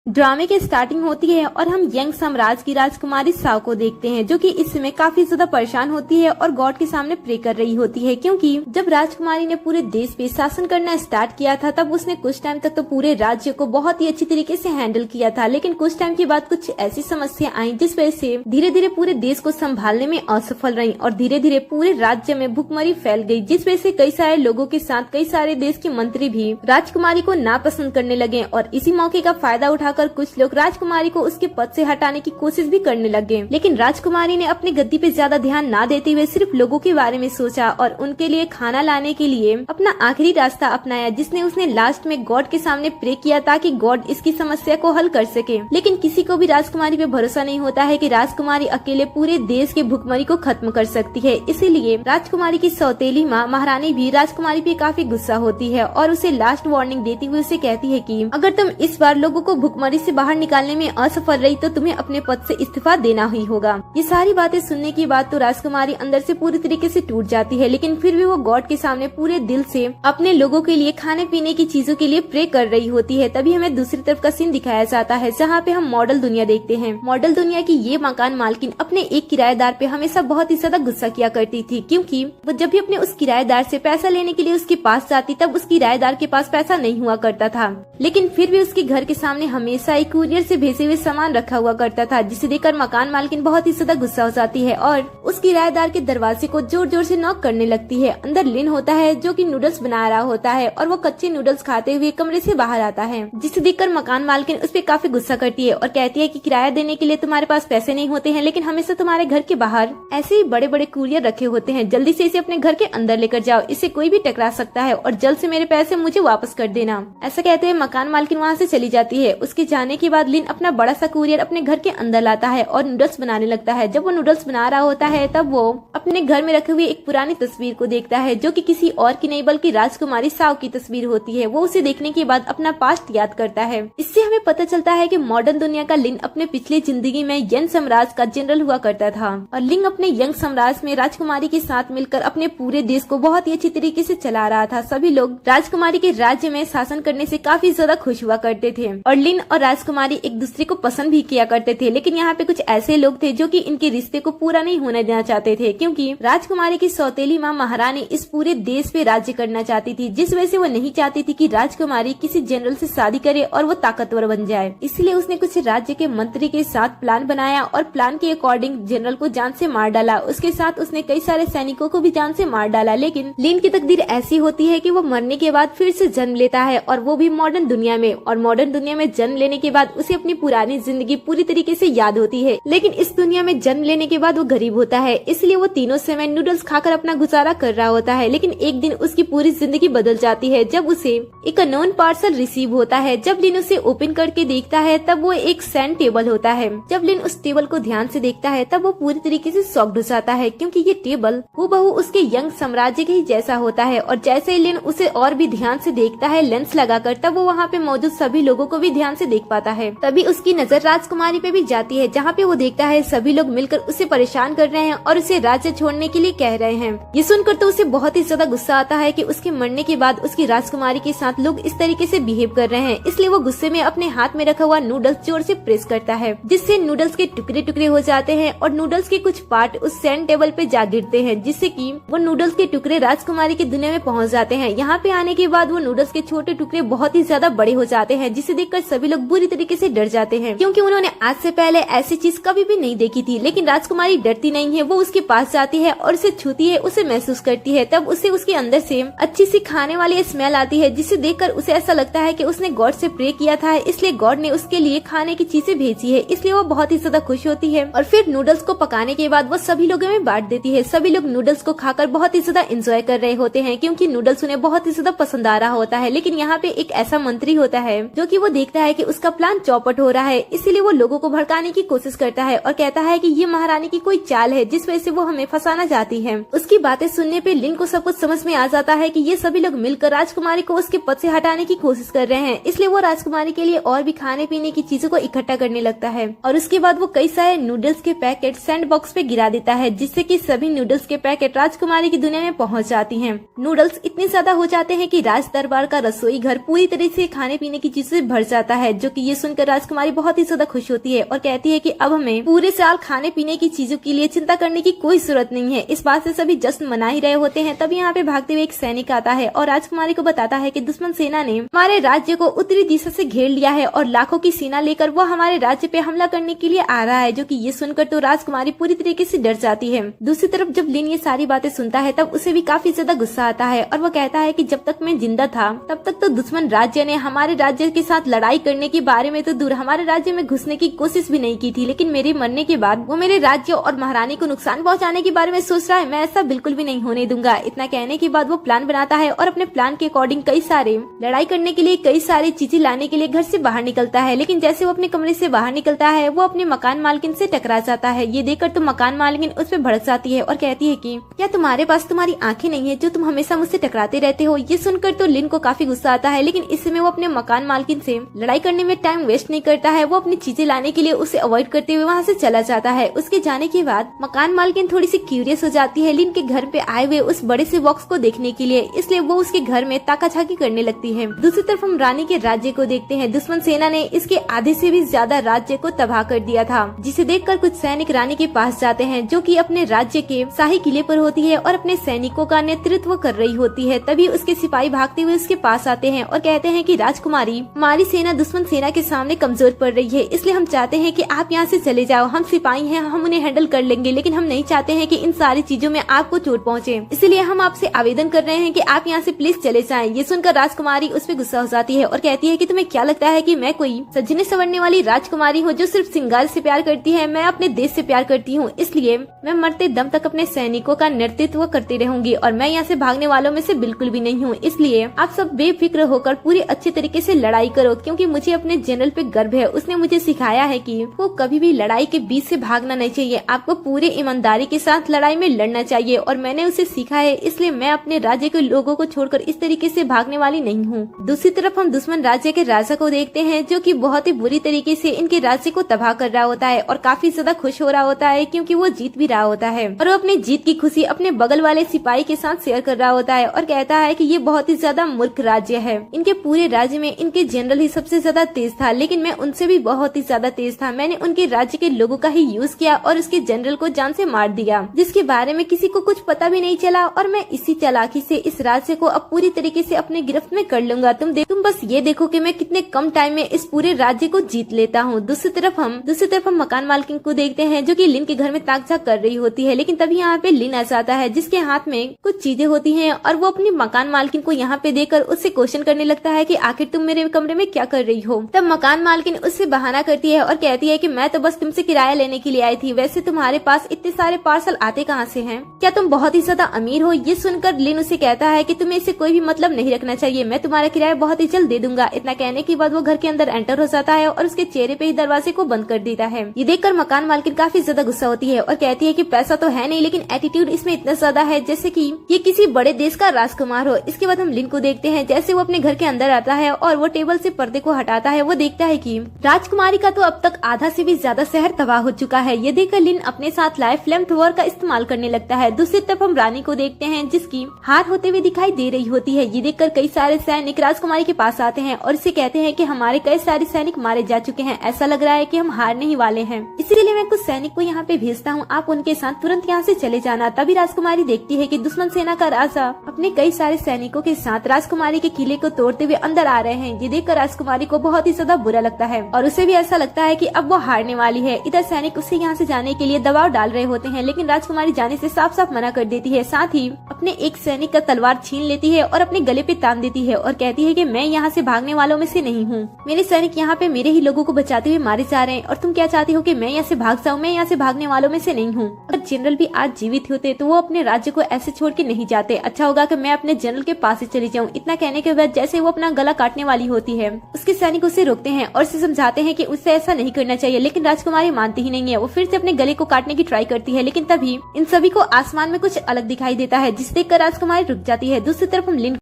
ड्रामे की स्टार्टिंग होती है और हम यंग साम्राज्य की राजकुमारी साओ को देखते हैं, जो कि इस समय काफी ज्यादा परेशान होती है और गॉड के सामने प्रे कर रही होती है, क्योंकि जब राजकुमारी ने पूरे देश पे शासन करना स्टार्ट किया था तब उसने कुछ टाइम तक तो पूरे राज्य को बहुत ही अच्छी तरीके से हैंडल किया था। लेकिन कुछ टाइम के बाद कुछ ऐसी समस्या आई जिस वजह से धीरे धीरे पूरे देश को संभालने में असफल रही और धीरे धीरे पूरे राज्य में भुखमरी फैल गई, जिस वजह से कई सारे लोगों के साथ कई सारे देश के मंत्री भी राजकुमारी को नापसंद करने लगे और इसी मौके का फायदा उठाकर कुछ लोग राजकुमारी को उसके पद से हटाने की कोशिश भी करने लगे। लेकिन राजकुमारी ने अपनी गद्दी पे ज्यादा ध्यान ना देते हुए सिर्फ लोगों के बारे में सोचा और उनके लिए खाना लाने के लिए अपना आखिरी रास्ता अपनाया, जिसने उसने लास्ट में गॉड के सामने प्रे किया ताकि गॉड इसकी समस्या को हल कर सके। लेकिन किसी को भी राजकुमारी पे भरोसा नहीं होता है कि राजकुमारी अकेले पूरे देश के भुखमरी को खत्म कर सकती है। इसीलिए राजकुमारी की सौतेली माँ महारानी भी राजकुमारी पे काफी गुस्सा होती है और उसे लास्ट वार्निंग देती हुए उसे कहती है कि अगर तुम इस बार लोगों को भुखमरी से बाहर निकालने में असफल रही तो तुम्हें अपने पद से इस्तीफा देना ही होगा। ये सारी बातें सुनने के बाद तो राजकुमारी अंदर से पूरी तरीके से टूट जाती है, लेकिन फिर भी वो गॉड के सामने पूरे दिल से अपने लोगों के लिए खाने पीने की चीजों के लिए प्रे कर रही होती है। तभी हमें दूसरी तरफ का सीन दिखाया जाता है जहाँ पे हम मॉडल दुनिया देखते हैं। मॉडल दुनिया की ये मकान मालकिन अपने एक किराएदार पे हमेशा बहुत ही ज्यादा गुस्सा किया करती थी, क्योंकि वो जब भी अपने उस किराएदार से पैसा लेने के लिए उसके पास जाती तब उस किराएदार के पास पैसा नहीं हुआ करता था। लेकिन फिर भी उसके घर के सामने हमेशा एक कुरियर से भेजे हुए सामान रखा हुआ करता था, जिसे देखकर मकान मालकिन बहुत ही ज्यादा गुस्सा हो जाती है और उस किराएदार के दरवाजे को जोर जोर से नॉक करने लगती है। अंदर लिन होता है जो कि नूडल्स बना रहा होता है और वो कच्चे नूडल्स खाते हुए कमरे से बाहर आता है, जिसे देखकर मकान मालकिन उस पर काफी गुस्सा करती है और कहती है कि किराया देने के लिए तुम्हारे पास पैसे नहीं होते हैं, लेकिन हमेशा तुम्हारे घर के बाहर ऐसे ही बड़े बड़े कुरियर रखे होते हैं, जल्दी से इसे अपने घर के अंदर लेकर जाओ, इसे कोई भी टकरा सकता है और जल्द से मेरे पैसे मुझे वापस कर देना। ऐसा कहते हुए मकान मालकिन वहाँ से चली जाती है। उसके जाने के बाद लिन अपना बड़ा सा कुरियर अपने घर के अंदर लाता है और नूडल्स बनाने लगता है। जब वो नूडल्स बना रहा होता है तब वो अपने घर में रखे हुए एक पुरानी तस्वीर को देखता है, जो कि किसी और की नहीं बल्कि राजकुमारी साओ की तस्वीर होती है। वो उसे देखने के बाद अपना पास्ट याद करता है। इससे हमें पता चलता है कि मॉडर्न दुनिया का लिन अपने पिछली जिंदगी में यंग साम्राज्य का जनरल हुआ करता था और लिंग अपने यंग साम्राज्य में राजकुमारी के साथ मिलकर अपने पूरे देश को बहुत ही अच्छी तरीके से चला रहा था। सभी लोग राजकुमारी के राज्य में शासन करने से काफी ज्यादा खुश हुआ करते थे और लिन और राजकुमारी एक दूसरे को पसंद भी किया करते थे। लेकिन यहाँ पे कुछ ऐसे लोग थे जो कि इनके रिश्ते को पूरा नहीं होने देना चाहते थे, क्योंकि राजकुमारी की सौतेली माँ महारानी इस पूरे देश पे राज्य करना चाहती थी, जिस वजह से वो नहीं चाहती थी कि राजकुमारी किसी जनरल से शादी करे और वो ताकतवर बन जाए। इसलिए उसने कुछ राज्य के मंत्री के साथ प्लान बनाया और प्लान के अकॉर्डिंग जनरल को जान से मार डाला। उसके साथ उसने कई सारे सैनिकों को भी जान से मार डाला। लेकिन लिन की तकदीर ऐसी होती है कि वो मरने के बाद फिर से जन्म लेता है और वो भी मॉडर्न दुनिया में। और मॉडर्न दुनिया में जन्म लेने के बाद उसे अपनी पुरानी जिंदगी पूरी तरीके से याद होती है। लेकिन इस दुनिया में जन्म लेने के बाद वो गरीब होता है, इसलिए वो तीनों समय नूडल्स खाकर अपना गुजारा कर रहा होता है। लेकिन एक दिन उसकी पूरी जिंदगी बदल जाती है जब उसे एक अननोन पार्सल रिसीव होता है। जब लिन उसे ओपन करके देखता है तब वो एक सैंड टेबल होता है। जब लिन उस टेबल को ध्यान से देखता है तब वो पूरी तरीके से शॉक्ड हो जाता है, क्योंकि ये टेबल हूबहू उसके यंग साम्राज्य के ही जैसा होता है। और जैसे ही लिन उसे और भी ध्यान से देखता है लेंस लगाकर, तब वो वहाँ पे मौजूद सभी लोगों को भी ध्यान से देख पाता है। तभी उसकी नजर राजकुमारी पे भी जाती है, जहाँ पे वो देखता है सभी लोग मिलकर उसे परेशान कर रहे हैं और उसे राज्य छोड़ने के लिए कह रहे हैं। ये सुनकर तो उसे बहुत ही ज्यादा गुस्सा आता है कि उसके मरने के बाद उसकी राजकुमारी के साथ लोग इस तरीके से बिहेव कर रहे हैं। इसलिए वो गुस्से में अपने हाथ में रखा हुआ नूडल्स जोर से प्रेस करता है, जिससे नूडल्स के टुकड़े टुकड़े हो जाते हैं और नूडल्स के कुछ पार्ट उस सैंड टेबल पे जा गिरते हैं, जिससे कि वो नूडल्स के टुकड़े राजकुमारी की दुनिया में पहुंच जाते हैं। यहाँ पे आने के बाद वो नूडल्स के छोटे टुकड़े बहुत ही ज्यादा बड़े हो जाते हैं, जिसे देखकर सभी लोग बुरी तरीके से डर जाते हैं, क्योंकि उन्होंने आज से पहले ऐसी चीज कभी भी नहीं देखी थी। लेकिन राजकुमारी डरती नहीं है, वो उसके पास जाती है और उसे छूती है, उसे महसूस करती है। तब उसे उसके अंदर से अच्छी सी खाने वाली स्मेल आती है, जिसे देखकर उसे ऐसा लगता है कि उसने गॉड से प्रे किया था, इसलिए गॉड ने उसके लिए खाने की चीजें भेजी है। इसलिए वो बहुत ही ज्यादा खुश होती है और फिर नूडल्स को पकाने के बाद वो सभी लोगों में बांट देती है। सभी लोग नूडल्स को खाकर बहुत ही ज्यादा एंजॉय कर रहे होते हैं, क्योंकि नूडल्स उन्हें बहुत ही ज्यादा पसंद आ रहा होता है। लेकिन यहाँ पे एक ऐसा मंत्री होता है जो कि वो देखता है कि उसका प्लान चौपट हो रहा है, इसीलिए वो लोगों को भड़काने की कोशिश करता है और कहता है कि ये महारानी की कोई चाल है जिस वजह से वो हमें फंसाना चाहती है। उसकी बातें सुनने पे लिन को सब कुछ समझ में आ जाता है कि ये सभी लोग मिलकर राजकुमारी को उसके पद से हटाने की कोशिश कर रहे हैं। इसलिए वो राजकुमारी के लिए और भी खाने पीने की चीजों को इकट्ठा करने लगता है और उसके बाद वो कई सारे नूडल्स के पैकेट सैंड बॉक्स पे गिरा देता है, जिससे कि सभी नूडल्स के पैकेट राजकुमारी की दुनिया में पहुंच जाती हैं। नूडल्स इतने ज्यादा हो जाते हैं कि राज दरबार का रसोई घर पूरी तरह से खाने पीने की चीजों से भर जाता है, जो कि ये सुनकर राजकुमारी बहुत ही ज्यादा खुश होती है और कहती है कि अब हमें पूरे साल खाने पीने की चीजों के लिए चिंता करने की कोई जरूरत नहीं है। इस बात से सभी जश्न मना ही रहे होते हैं। तभी यहाँ पे भागते हुए एक सैनिक आता है और राजकुमारी को बताता है कि दुश्मन सेना ने हमारे राज्य को उत्तरी दिशा से घेर लिया है और लाखों की सेना लेकर वो हमारे राज्य पे हमला करने के लिए आ रहा है। जो कि ये सुनकर तो राजकुमारी पूरी तरीके से डर जाती है। दूसरी तरफ जब लिन ये सारी बातें सुनता है तब उसे भी काफी ज्यादा गुस्सा आता है और वो कहता है कि जब तक मैं जिंदा था तब तक तो दुश्मन राज्य ने हमारे राज्य के साथ लड़ाई करने के बारे में तो दूर हमारे राज्य में घुसने की कोशिश भी नहीं की थी, लेकिन मेरे मरने के बाद वो मेरे राज्य और महारानी को नुकसान पहुंचाने के बारे में सोच रहा है। मैं ऐसा बिल्कुल भी नहीं होने दूंगा। इतना कहने के बाद वो प्लान बनाता है और अपने प्लान के अकॉर्डिंग कई सारे लड़ाई करने के लिए कई सारी चीजें लाने के लिए घर से बाहर निकलता है। लेकिन जैसे वो अपने कमरे से बाहर निकलता है वो अपने मकान मालकिन से टकरा जाता है। ये देखकर तो मकान मालकिन उस पर भड़क जाती है और कहती है कि क्या तुम्हारे पास तुम्हारी आंखें नहीं है जो तुम हमेशा मुझसे टकराते रहते हो। ये सुनकर तो लिन को काफी गुस्सा आता है, लेकिन इस समय वो अपने मकान मालकिन से लड़ाई करने में टाइम वेस्ट नहीं करता है। वो अपनी चीजें लाने के लिए उसे अवॉइड करते हुए वहाँ से चला जाता है। उसके जाने के बाद मकान मालकिन थोड़ी सी क्यूरियस हो जाती है लिन के घर पे आए हुए उस बड़े से बॉक्स को देखने के लिए, इसलिए वो उसके घर में ताकाझाकी करने लगती है। दूसरी तरफ हम रानी के राज्य को देखते हैं। दुश्मन सेना ने इसके आधे से भी ज्यादा राज्य को तबाह कर दिया था, जिसे देखकर कुछ सैनिक रानी के पास जाते हैं जो कि अपने राज्य के शाही किले पर होती है और अपने सैनिकों का नेतृत्व कर रही होती है। तभी उसके सिपाही भागते हुए उसके पास आते हैं और कहते हैं कि राजकुमारी, हमारी सेना दुश्मन सेना के सामने कमजोर पड़ रही है, इसलिए हम चाहते हैं कि आप यहाँ से चले जाओ। हम सिपाही हैं, हम उन्हें हैंडल कर लेंगे, लेकिन हम नहीं चाहते हैं कि इन सारी चीजों में आपको चोट पहुँचे, इसलिए हम आपसे आवेदन कर रहे हैं कि आप यहाँ से प्लीज चले जाएं। ये सुनकर राजकुमारी उस पर गुस्सा हो जाती है और कहती है कि तुम्हें क्या लगता है कि मैं कोई सजने संवरने वाली राजकुमारी हूँ जो सिर्फ श्रृंगार से प्यार करती है। मैं अपने देश से प्यार करती हूँ, इसलिए मैं मरते दम तक अपने सैनिकों का नेतृत्व करती रहूंगी और मैं यहाँ से भागने वालों में से बिल्कुल भी नहीं हूँ। इसलिए आप सब बेफिक्र होकर पूरी अच्छे तरीके से लड़ाई करो, क्योंकि मुझे अपने जनरल पे गर्व है। उसने मुझे सिखाया है कि वो कभी भी लड़ाई के बीच से भागना नहीं चाहिए, आपको पूरे ईमानदारी के साथ लड़ाई में लड़ना चाहिए और मैंने उसे सीखा है, इसलिए मैं अपने राज्य के लोगों को छोड़कर इस तरीके से भागने वाली नहीं हूँ। दूसरी तरफ हम दुश्मन राज्य के राजा को देखते हैं जो कि बहुत ही बुरी तरीके से इनके राज्य को तबाह कर रहा होता है और काफी ज्यादा खुश हो रहा होता है क्योंकि वो जीत भी रहा होता है और वो अपनी जीत की खुशी अपने बगल वाले सिपाही के साथ शेयर कर रहा होता है और कहता है कि ये बहुत ही ज्यादा मूर्ख राज्य है। इनके पूरे राज्य में इनके जनरल ही सबसे ज्यादा तेज था, लेकिन मैं उनसे भी बहुत ही ज्यादा तेज था। मैंने उनके राज्य के लोगों का ही यूज किया और उसके जनरल को जान से मार दिया, जिसके बारे में किसी को कुछ पता भी नहीं चला और मैं इसी चालाकी से इस राज्य को अब पूरी तरीके से अपने गिरफ्त में कर लूंगा। तुम बस ये देखो कि मैं कितने कम टाइम में इस पूरे राज्य को जीत लेता हूँ। दूसरी तरफ हम मकान मालकिन को देखते हैं जो कि लिन के घर में ताक-झाक कर रही होती है, लेकिन तभी यहाँ पे लिन आ जाता है जिसके हाथ में कुछ चीजें होती हैं और वो अपनी मकान मालकिन को यहाँ पे देखकर उससे क्वेश्चन करने लगता है कि आखिर तुम मेरे कमरे में क्या कर रही हो। तब मकान मालकिन उससे बहाना करती है और कहती है कि मैं तो बस तुमसे किराया लेने के लिए आई थी, वैसे तुम्हारे पास इतने सारे पार्सल आते कहाँ से हैं? क्या तुम बहुत ही ज्यादा अमीर हो? ये सुनकर लिन उसे कहता है कि तुम्हें इससे कोई भी मतलब नहीं रखना चाहिए, मैं तुम्हारा किराया बहुत ही जल्द दे दूंगा। इतना कहने के बाद वो घर के अंदर एंटर हो जाता है और उसके चेहरे पे ही दरवाजे को बंद कर देता है। ये देखकर मकान मालकिन काफी ज्यादा गुस्सा होती है और कहती है कि पैसा तो है नहीं, लेकिन एटीट्यूड इसमें इतना ज्यादा है जैसे कि ये किसी बड़े देश का राजकुमार हो। इसके बाद हम लिन को देखते हैं जैसे वो अपने घर के अंदर आता है और वो टेबल से पर्दे को हटाता है। वो देखता है कि राजकुमारी का तो अब तक आधा से भी ज्यादा शहर तबाह हो चुका है। ये देखकर लिन अपने साथ लाए फ्लेम थ्रोवर का इस्तेमाल करने लगता है। दूसरी तरफ हम रानी को देखते हैं जिसकी हार होते हुए दिखाई दे रही होती है। ये देखकर कई सारे सैनिक राजकुमारी के पास आते हैं और इसे कहते हैं कि हमारे कई सारे सैनिक मारे जा चुके हैं, ऐसा लग रहा है कि हम हारने ही वाले हैं, इसीलिए मैं कुछ सैनिक को यहाँ पे भेजता हूँ, आप उनके साथ तुरंत यहाँ से चले जाना। तभी राजकुमारी देखती है कि दुश्मन सेना का राजा अपने कई सारे सैनिकों के साथ राजकुमारी के किले को तोड़ते हुए अंदर आ रहे हैं। ये देखकर राजकुमारी को बहुत ही ज्यादा बुरा लगता है और उसे भी ऐसा लगता है कि अब वो हारने वाली है। इधर सैनिक उसे यहाँ से जाने के लिए दबाव डाल रहे होते हैं, लेकिन राजकुमारी जाने से साफ साफ मना कर देती है। साथ ही अपने एक सैनिक का तलवार छीन लेती है और अपने गले पे तान देती है और कहती है कि मैं यहाँ से भागने वालों में से नहीं हूँ, मेरे सैनिक यहाँ पे मेरे ही लोगों को बचाते हुए मारे जा रहे हैं और तुम क्या चाहती हो कि मैं यहाँ से भाग जाऊँ? मैं यहाँ से भागने वालों में से नहीं हूँ। अगर जनरल भी आज जीवित होते तो वो अपने राज्य को ऐसे छोड़ के नहीं जाते, अच्छा होगा कि मैं अपने जनरल के पास ही चली जाऊँ। इतना कहने के बाद जैसे वो अपना गला काटने वाली होती है, उसके सैनिक उसे रोकते हैं और उसे समझाते हैं कि उससे ऐसा नहीं करना चाहिए, लेकिन राजकुमारी मानती ही नहीं है। वो फिर से अपने गले को काटने की ट्राई करती है, लेकिन तभी इन सभी को आसमान में कुछ अलग दिखाई देता है, जिसे देखकर राजकुमारी रुक जाती है। दूसरी तरफ हम लिन